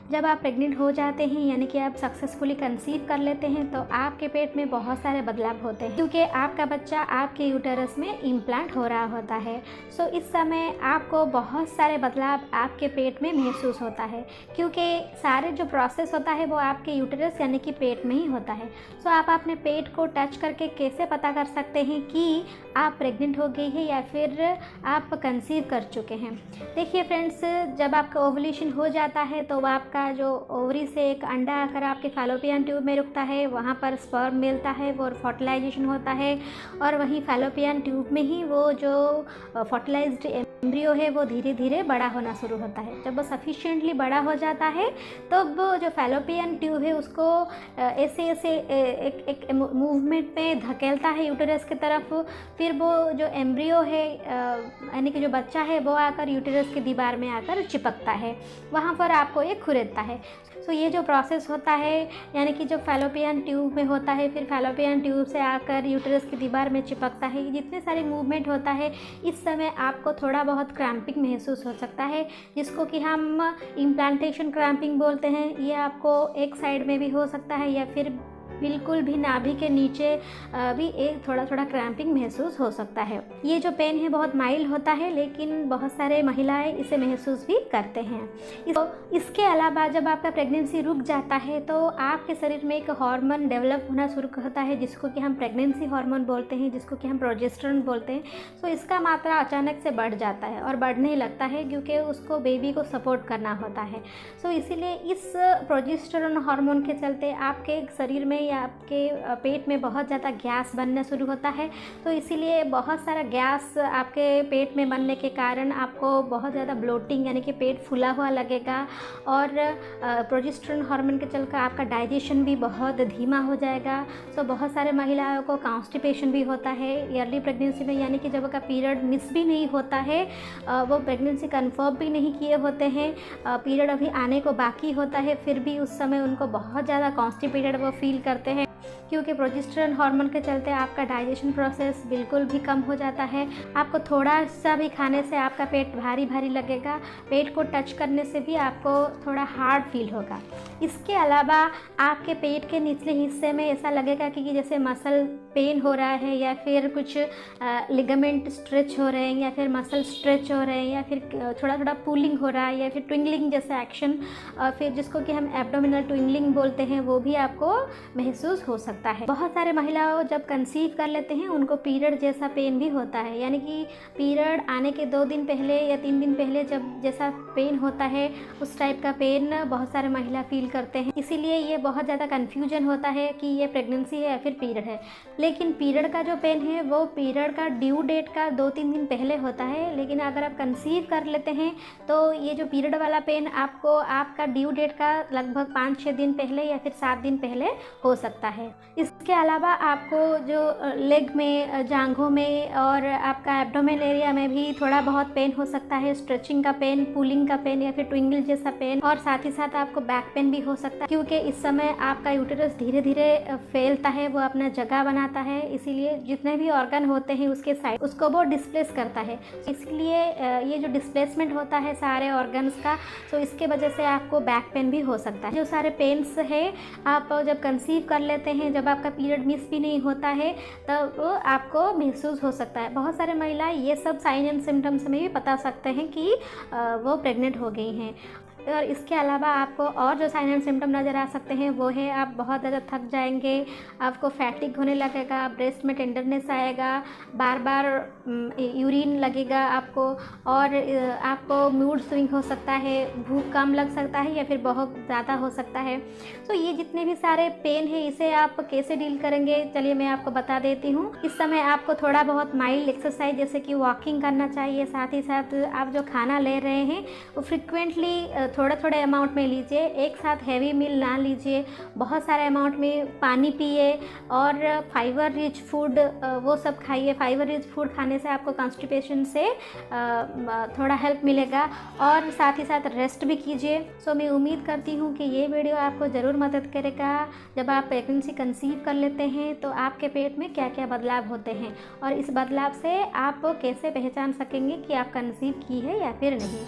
जब आप प्रेग्नेंट हो जाते हैं यानी कि आप सक्सेसफुली कंसीव कर लेते हैं तो आपके पेट में बहुत सारे बदलाव होते हैं, क्योंकि आपका बच्चा आपके यूटेरस में इम्प्लांट हो रहा होता है। सो इस समय आपको बहुत सारे बदलाव आपके पेट में महसूस होता है, क्योंकि सारे जो प्रोसेस होता है वो आपके यूटेरस यानी कि पेट में ही होता है। सो आप अपने पेट को टच करके कैसे पता कर सकते हैं कि आप प्रेग्नेंट हो गई है या फिर आप कंसीव कर चुके हैं। देखिए फ्रेंड्स, जब आपका ओवुलेशन हो जाता है तो आपका जो ओवरी से एक अंडा आकर आपके फैलोपियन ट्यूब में रुकता है, वहाँ पर स्पर्म मिलता है, वो फर्टिलाइजेशन होता है और वहीं फैलोपियन ट्यूब में ही वो जो फर्टिलाइज्ड एम्ब्रियो है वो धीरे धीरे बड़ा होना शुरू होता है। जब वो सफिशिएंटली बड़ा हो जाता है तब वो जो फैलोपियन ट्यूब है उसको ऐसे ऐसे एक मूवमेंट में धकेलता है यूटेरस की तरफ। फिर वो जो एम्ब्रियो है यानी कि जो बच्चा है वो आकर यूटेरस की दीवार में आकर चिपकता है, वहाँ पर आपको ये खुरेदता है। सो ये जो प्रोसेस होता है यानी कि जो फैलोपियन ट्यूब में होता है फिर फैलोपियन ट्यूब से आकर यूटेरस की दीवार में चिपकता है, ये जितने सारे मूवमेंट होता है इस समय आपको थोड़ा बहुत क्रैम्पिंग महसूस हो सकता है, जिसको कि हम इम्प्लांटेशन क्रैम्पिंग बोलते हैं। ये आपको एक साइड में भी हो सकता है या फिर बिल्कुल भी नाभि के नीचे भी एक थोड़ा थोड़ा क्रैम्पिंग महसूस हो सकता है। ये जो पेन है बहुत माइल्ड होता है, लेकिन बहुत सारे महिलाएं इसे महसूस भी करते हैं। इसके अलावा जब आपका प्रेगनेंसी रुक जाता है तो आपके शरीर में एक हार्मोन डेवलप होना शुरू होता है, जिसको कि हम प्रेगनेंसी हार्मोन बोलते हैं, जिसको कि हम प्रोजेस्टेरोन बोलते हैं। तो इसका मात्रा अचानक से बढ़ जाता है और बढ़ने लगता है, क्योंकि उसको बेबी को सपोर्ट करना होता है। सो इसीलिए इस प्रोजेस्टेरोन हार्मोन के चलते आपके शरीर में या आपके पेट में बहुत ज़्यादा गैस बनना शुरू होता है। तो इसीलिए बहुत सारा गैस आपके पेट में बनने के कारण आपको बहुत ज़्यादा ब्लोटिंग यानी कि पेट फूला हुआ लगेगा और प्रोजेस्टेरोन हार्मोन के चलकर आपका डाइजेशन भी बहुत धीमा हो जाएगा। सो बहुत सारे महिलाओं को कॉन्स्टिपेशन भी होता है अर्ली प्रेगनेंसी में, यानी कि जब उनका पीरियड मिस भी नहीं होता है, वो प्रेगनेंसी कन्फर्म भी नहीं किए होते हैं, पीरियड अभी आने को बाकी होता है, फिर भी उस समय उनको बहुत ज़्यादा कॉन्स्टिपेटेड वो फील करते हैं, क्योंकि प्रोजेस्टेरोन हार्मोन के चलते आपका डाइजेशन प्रोसेस बिल्कुल भी कम हो जाता है। आपको थोड़ा सा भी खाने से आपका पेट भारी भारी लगेगा, पेट को टच करने से भी आपको थोड़ा हार्ड फील होगा। इसके अलावा आपके पेट के निचले हिस्से में ऐसा लगेगा कि जैसे मसल पेन हो रहा है या फिर कुछ लिगामेंट स्ट्रेच हो रहे हैं या फिर मसल स्ट्रेच हो रहे हैं या फिर थोड़ा थोड़ा पुलिंग हो रहा है या फिर ट्विंगलिंग जैसा एक्शन, फिर जिसको कि हम एब्डोमिनल ट्विंगलिंग बोलते हैं, वो भी आपको महसूस हो सकता है। बहुत सारे महिलाओं जब कंसीव कर लेते हैं उनको पीरियड जैसा पेन भी होता है, यानी कि पीरियड आने के 2 दिन पहले या 3 दिन पहले जब जैसा पेन होता है उस टाइप का पेन बहुत सारे महिला फील करते हैं। इसीलिए ये बहुत ज़्यादा कन्फ्यूजन होता है कि ये प्रेगनेंसी है या फिर पीरियड है। लेकिन पीरियड का जो पेन है वो पीरियड का ड्यू डेट का 2-3 दिन पहले होता है, लेकिन अगर आप कंसीव कर लेते हैं तो ये जो पीरियड वाला पेन आपको आपका ड्यू डेट का लगभग 5-6 दिन पहले या फिर 7 दिन पहले हो सकता है। इसके अलावा आपको जो लेग में, जांघों में और आपका एब्डोमेन एरिया में भी थोड़ा बहुत पेन हो सकता है, स्ट्रेचिंग का पेन, पुलिंग का पेन या फिर ट्विंगल जैसा पेन, और साथ ही साथ आपको बैक पेन भी हो सकता है, क्योंकि इस समय आपका यूटेरस धीरे धीरे फैलता है, वो अपना जगह बनाता है, इसीलिए जितने भी ऑर्गन होते हैं उसके साइड उसको वो डिस्प्लेस करता है। इसलिए ये जो डिस्प्लेसमेंट होता है सारे ऑर्गन्स का, तो इसके वजह से आपको बैक पेन भी हो सकता है। जो सारे पेन्स है आप जब कंसीव कर लेते हैं, जब आपका पीरियड मिस भी नहीं होता है तब आपको महसूस हो सकता है। बहुत सारे महिलाएं ये सब साइन एंड सिम्टम्स में भी बता सकते हैं कि वो प्रेग्नेंट हो गई हैं। और इसके अलावा आपको और जो साइन एंड सिम्टम नज़र आ सकते हैं वो है आप बहुत ज़्यादा थक जाएंगे, आपको फैटिक होने लगेगा, ब्रेस्ट में टेंडरनेस आएगा, बार बार यूरिन लगेगा आपको, और आपको मूड स्विंग हो सकता है, भूख कम लग सकता है या फिर बहुत ज़्यादा हो सकता है। तो ये जितने भी सारे पेन है इसे आप कैसे डील करेंगे, चलिए मैं आपको बता देती हूँ। इस समय आपको थोड़ा बहुत माइल्ड एक्सरसाइज जैसे कि वॉकिंग करना चाहिए, साथ ही साथ आप जो खाना ले रहे हैं वो फ्रिक्वेंटली थोड़े थोड़े अमाउंट में लीजिए, एक साथ हैवी मील ना लीजिए, बहुत सारे अमाउंट में पानी पिए और फाइबर रिच फूड वो सब खाइए। फाइबर रिच फूड खाने से आपको कॉन्स्टिपेशन से थोड़ा हेल्प मिलेगा, और साथ ही साथ रेस्ट भी कीजिए। सो मैं उम्मीद करती हूँ कि ये वीडियो आपको ज़रूर मदद करेगा जब आप प्रेगनेंसी कंसीव कर लेते हैं तो आपके पेट में क्या क्या बदलाव होते हैं, और इस बदलाव से आप कैसे पहचान सकेंगे कि आप कंसीव की है या फिर नहीं।